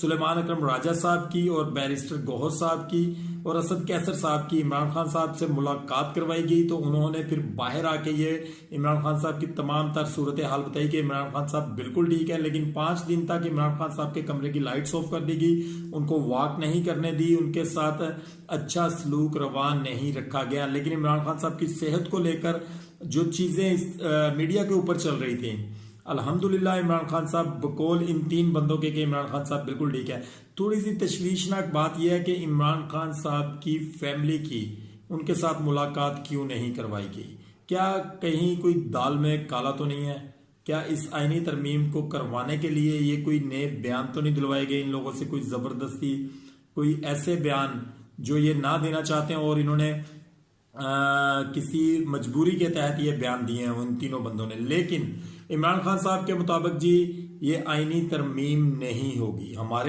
सुलेमान अकरम राजा साहब की और बैरिस्टर गौहर साहब की और असद कैसर साहब की इमरान खान साहब से मुलाकात करवाई गई। तो उन्होंने फिर बाहर आके ये इमरान खान साहब की तमाम तर सूरत हाल बताई कि इमरान खान साहब बिल्कुल ठीक है, लेकिन 5 दिन तक इमरान खान साहब के कमरे की लाइट्स ऑफ कर दी गई, उनको वॉक नहीं करने दी, उनके साथ अच्छा सलूक रवा नहीं रखा गया। लेकिन इमरान खान साहब की सेहत को लेकर जो चीजें मीडिया के ऊपर चल रही थी, अल्हम्दुलिल्लाह इमरान खान साहब बकौल इन 3 बंदों के इमरान खान साहब बिल्कुल ठीक है। थोड़ी सी तशवीशनाक बात यह है कि इमरान खान साहब की फैमिली की उनके साथ मुलाकात क्यों नहीं करवाई गई? क्या कहीं कोई दाल में काला तो नहीं है? क्या इस आईनी तरमीम को करवाने के लिए ये कोई नए बयान तो नहीं दिलवाए गए इन लोगों से, कोई जबरदस्ती कोई ऐसे बयान जो ये ना देना चाहते हैं और इन्होंने किसी मजबूरी के तहत ये बयान दिए हैं उन तीनों बंदों ने। लेकिन इमरान खान साहब के मुताबिक जी ये आईनी तरमीम नहीं होगी। हमारे